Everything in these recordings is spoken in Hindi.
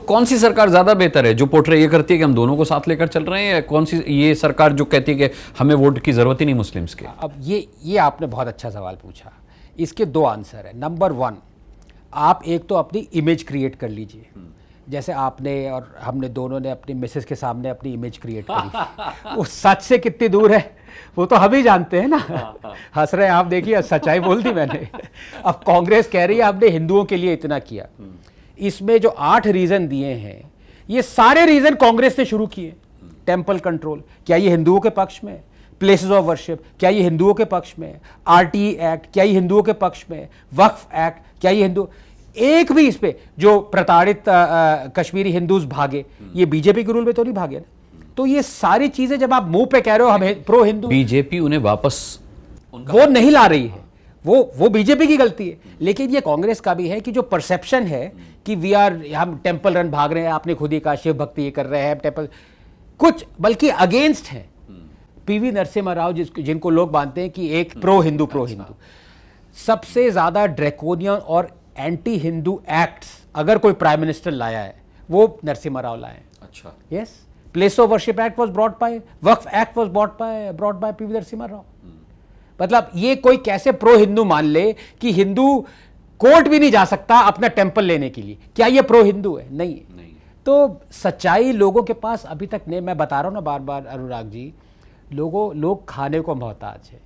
कौन सी सरकार ज्यादा बेहतर है, जो पोर्ट्रे ये करती है कि हम दोनों को साथ लेकर चल रहे हैं, या कौन सी ये सरकार जो कहती है कि हमें वोट की जरूरत ही नहीं मुस्लिम्स के? अब ये आपने बहुत अच्छा सवाल पूछा। इसके दो आंसर है। नंबर वन, आप एक तो अपनी इमेज क्रिएट कर लीजिए, जैसे आपने और हमने दोनों ने अपनी मिसेस के सामने अपनी इमेज क्रिएट करी। वो सच से कितनी दूर है वो तो हम ही जानते हैं ना। हंस रहे हैं आप, देखिए सच्चाई बोल दी मैंने। अब कांग्रेस कह रही है आपने हिंदुओं के लिए इतना किया। इसमें जो 8 रीजन दिए हैं, ये सारे रीजन कांग्रेस ने शुरू किए। टेम्पल कंट्रोल, क्या ये हिंदुओं के पक्ष में? प्लेसेस ऑफ वर्शिप, क्या ये हिंदुओं के पक्ष में? आरटीई एक्ट, क्या ये हिंदुओं के पक्ष में? वक्फ एक्ट, क्या ये हिंदू? एक भी इस पे जो प्रताड़ित कश्मीरी हिंदूज भागे, ये बीजेपी के रूल में तो नहीं भागे ना। तो ये सारी चीजें जब आप मुंह पे कह रहे हो हम प्रो हिंदू, बीजेपी उन्हें वापस वो नहीं ला रही है, वो बीजेपी की गलती है। लेकिन ये कांग्रेस का भी है कि जो परसेप्शन है कि हम टेम्पल रन भाग रहे हैं, आपने खुद ही कहा शिव भक्ति ये कर रहे हैं टेम्पल, कुछ बल्कि अगेंस्ट है। पीवी नरसिम्हा राव जिनको लोग मानते हैं कि एक प्रो हिंदू सबसे ज्यादा ड्रैकोनियन और एंटी हिंदू एक्ट्स अगर कोई प्राइम मिनिस्टर लाया है वो नरसिम्हा राव लाए। अच्छा, yes, place of worship act was brought by, Waqf act was brought by PV Narasimha Rao. मतलब ये कोई कैसे प्रो हिंदू मान ले कि हिंदू कोर्ट भी नहीं जा सकता अपना टेम्पल लेने के लिए, क्या ये प्रो हिंदू है? नहीं है। तो सच्चाई लोगों के पास अभी तक नहीं। मैं बता रहा हूं ना बार बार अनुराग जी, लोग खाने को मोहताज है,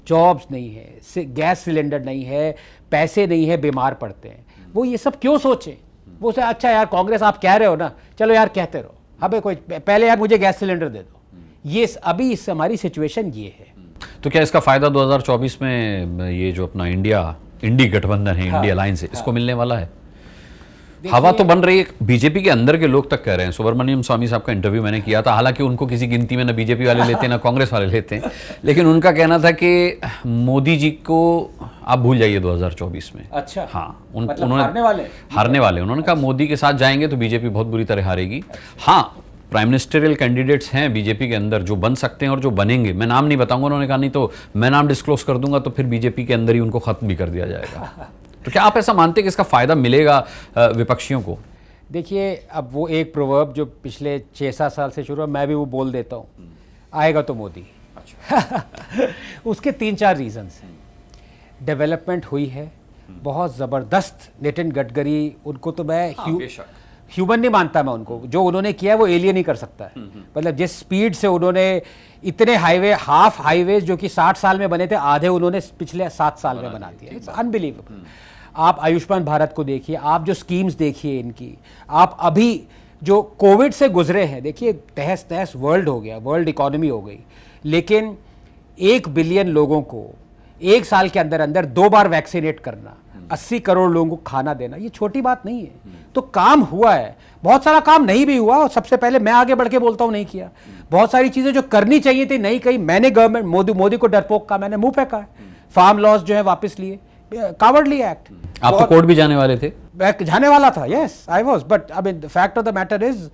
जॉब्स नहीं है, गैस सिलेंडर नहीं है, पैसे नहीं है, बीमार पड़ते हैं। वो ये सब क्यों सोचे? वो से अच्छा यार कांग्रेस आप कह रहे हो ना, चलो यार कहते रहो, हमें कोई पहले यार मुझे गैस सिलेंडर दे दो। ये अभी इस हमारी सिचुएशन ये है। तो क्या इसका फायदा 2024 में ये जो अपना इंडी गठबंधन है, इंडी अलायंस है, इसको मिलने वाला है? हवा तो बन रही है, बीजेपी के अंदर के लोग तक कह रहे हैं। सुब्रमण्यम स्वामी साहब का इंटरव्यू मैंने किया था, हालांकि उनको किसी गिनती में ना बीजेपी वाले लेते हैं ना कांग्रेस वाले लेते हैं, लेकिन उनका कहना था कि मोदी जी को आप भूल जाइए 2024 में। अच्छा, हाँ, मतलब उन्होंने हारने वाले उन्होंने कहा मोदी के साथ जाएंगे तो बीजेपी बहुत बुरी तरह हारेगी। हाँ, प्राइम मिनिस्टरियल कैंडिडेट्स हैं बीजेपी के अंदर जो बन सकते हैं और जो बनेंगे, मैं नाम नहीं बताऊंगा। उन्होंने कहा नहीं तो मैं नाम डिस्क्लोज कर दूंगा तो फिर बीजेपी के अंदर ही उनको खत्म भी कर दिया जाएगा। तो क्या आप ऐसा मानते हैं कि इसका फायदा मिलेगा विपक्षियों को? देखिए, अब वो एक प्रोवर्ब जो पिछले 6-7 साल से शुरू है, मैं भी वो बोल देता हूँ, आएगा तो मोदी। अच्छा। उसके 3-4 रीजंस हैं। डेवलपमेंट हुई है बहुत ज़बरदस्त। नितिन गडकरी, उनको तो मैं ह्यूमन नहीं मानता मैं उनको, जो उन्होंने किया है वो एलियन ही कर सकता है। मतलब जिस स्पीड से उन्होंने इतने हाईवे, हाफ हाईवे जो कि 60 साल में बने थे, आधे उन्होंने पिछले 7 साल में बना दिया। It's unbelievable. आप आयुष्मान भारत को देखिए, आप जो स्कीम्स देखिए इनकी, आप अभी जो कोविड से गुजरे हैं, देखिए तहस तहस वर्ल्ड हो गया, वर्ल्ड इकोनॉमी हो गई, लेकिन 1 बिलियन लोगों को 1 साल के अंदर अंदर 2 बार वैक्सीनेट करना, 80 करोड़ लोगों को खाना देना, ये छोटी बात नहीं है। तो काम हुआ है, बहुत सारा काम नहीं भी हुआ, और सबसे पहले मैं आगे बढ़ के बोलता हूं नहीं किया। बहुत सारी चीजें जो करनी चाहिए थी नहीं कही। मैंने गवर्नमेंट मोदी को डरपोक कहा, मैंने मुंह पे कहा। फार्म लॉज जो है वापस लिए, कावर्डली एक्ट। आप तो कोर्ट भी जाने वाले थे? जाने वाला था, yes I was, but I mean the fact of the matter is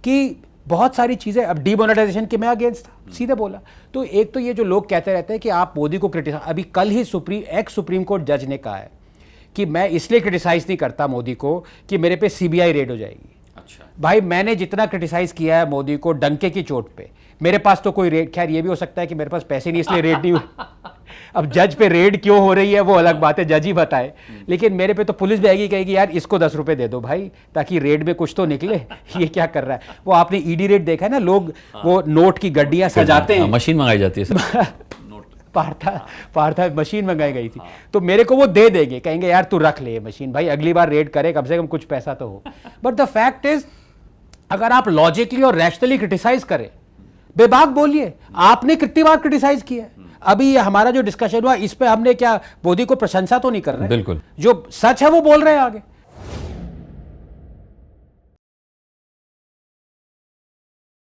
कि बहुत सारी चीजें, अब डीमोनेटाइजेशन के मैं अगेंस्ट था, सीधे बोला। तो एक तो ये जो लोग कहते रहते हैं कि आप मोदी को क्रिटिसाइज, अभी कल ही सुप्रीम कोर्ट जज ने कहा है कि मैं इसलिए क्रिटिसाइज नहीं करता मोदी को कि मेरे पे सीबीआई रेड हो जाएगी। अच्छा भाई, मैंने जितना क्रिटिसाइज किया है मोदी को डंके की चोट पे, मेरे पास तो कोई रेड, खैर ये भी हो सकता है कि मेरे पास पैसे नहीं इसलिए रेड नहीं हुई। अब जज पे रेड क्यों हो रही है वो अलग बात है, जज ही बताए। लेकिन मेरे पे तो पुलिस भी आएगी, कहेगी यार इसको 10 रुपए दे दो भाई, ताकि रेड में कुछ तो निकले। ये क्या कर रहा है? वो आपने ईडी रेड देखा है ना, लोग वो नोट की गड्डियां सजाते हैं, मशीन मंगाई जाती है पार्था मशीन मंगाई गई थी। तो मेरे को वो दे देंगे, कहेंगे यार तू रख ले ये मशीन, भाई अगली बार रेड करे, कम से कम कुछ पैसा तो हो। बट द फैक्ट इज, अगर आप लॉजिकली और रैशनली क्रिटिसाइज करें, बेबाक बोलिए, आपने कितनी बार क्रिटिसाइज किया है। अभी ये हमारा जो डिस्कशन हुआ, इस पे हमने क्या मोदी को प्रशंसा तो नहीं कर रहे, बिल्कुल, जो सच है वो बोल रहे हैं आगे।